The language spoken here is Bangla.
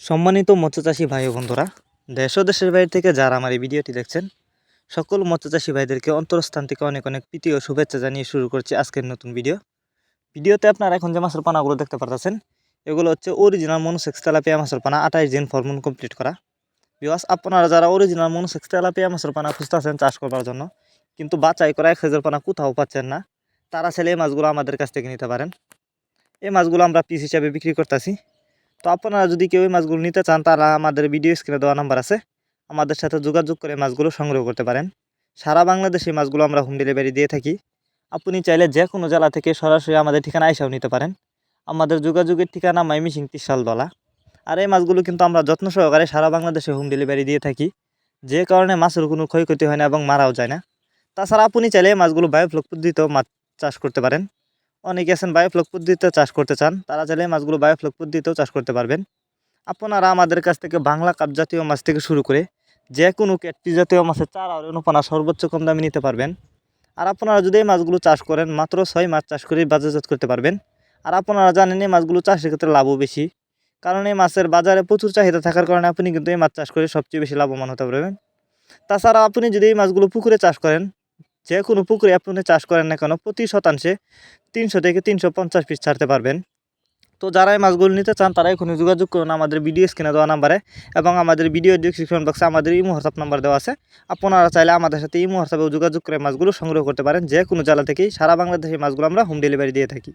সম্মানিত মৎস্যচাষী ভাই ও বন্ধুরা, দেশ ও দেশের বাইরে থেকে যারা আমার এই ভিডিওটি দেখছেন, সকল মৎস্যচাষী ভাইদেরকে অন্তরস্থান থেকে অনেক অনেক প্রীতি ও শুভেচ্ছা জানিয়ে শুরু করছি আজকের নতুন ভিডিওতে আপনারা এখন যে মাছের পানাগুলো দেখতে পাচ্ছেন, এগুলো হচ্ছে অরিজিনাল মনোসেক্স তেলাপিয়া মাছের পানা, 28 দিন হরমোন কমপ্লিট করা। বিকজ আপনারা যারা অরিজিনাল মনোসেক্স তেলাপিয়া মাছের পানা খুঁজতেছেন চাষ করবার জন্য, কিন্তু বাছাই করা 1 সাইজের পানা কোথাও পাচ্ছেন না, তারা চাইলে এই মাছগুলো আমাদের কাছ থেকে নিতে পারেন। এই মাছগুলো আমরা পিস হিসাবে বিক্রি করতেছি। তো আপনারা যদি কেউ এই মাছগুলো নিতে চান, তারা আমাদের ভিডিও স্ক্রিনে দেওয়া নাম্বার আছে, আমাদের সাথে যোগাযোগ করে মাছগুলো সংগ্রহ করতে পারেন। সারা বাংলাদেশে মাছগুলো আমরা হোম ডেলিভারি দিয়ে থাকি। আপনি চাইলে যে কোনো জেলা থেকে সরাসরি আমাদের ঠিকানা আইসাও নিতে পারেন। আমাদের যোগাযোগের ঠিকানা ময়মনসিংহ ত্রিশালদলা। আর এই মাছগুলো কিন্তু আমরা যত্ন সহকারে সারা বাংলাদেশে হোম ডেলিভারি দিয়ে থাকি, যে কারণে মাছের কোনো ক্ষয়ক্ষতি হয় না এবং মারাও যায় না। তাছাড়া আপনি চাইলে এই মাছগুলো বায়োফ্লক পদ্ধতিতেও মাছ চাষ করতে পারেন। অনেকে আছেন বায়োফ্লক পদ্ধতিতে চাষ করতে চান, তারা চাইলে মাছগুলো বায়োফ্লক পদ্ধতিতেও চাষ করতে পারবেন। আপনারা আমাদের কাছ থেকে বাংলা কাপ জাতীয় মাছ থেকে শুরু করে যে কোনো ক্যাটফিশ জাতীয় মাছের চারা আর অনুপানা সর্বোচ্চ কম দামে নিতে পারবেন। আর আপনারা যদি এই মাছগুলো চাষ করেন, মাত্র 6 মাছ চাষ করে বাজারজাত করতে পারবেন। আর আপনারা জানেন এই মাছগুলো চাষের ক্ষেত্রে লাভও বেশি, কারণ এই মাছের বাজারে প্রচুর চাহিদা থাকার কারণে আপনি কিন্তু এই মাছ চাষ করে সবচেয়ে বেশি লাভবান হতে পারবেন। তাছাড়া আপনি যদি এই মাছগুলো পুকুরে চাষ করেন, যে কোনো পুকুরে আপনি চাষ করেন না কেন, প্রতি শতাংশে 300 থেকে 350 পিস ছাড়তে পারবেন। তো যারা এই মাছগুলো নিতে চান, তারা এখনই যোগাযোগ করুন আমাদের ভিডিও স্ক্রিনে দেওয়া নাম্বারে, এবং আমাদের ভিডিও ডিসক্রিপশন বক্সে আমাদের ইমো হোয়াটসঅ্যাপ নাম্বার দেওয়া আছে। আপনারা চাইলে আমাদের সাথে ইমো হোয়াটসঅ্যাপেও যোগাযোগ করে মাছগুলো সংগ্রহ করতে পারেন। যে কোনো জেলা থেকেই সারা বাংলাদেশে মাছগুলো আমরা হোম ডেলিভারি দিয়ে থাকি।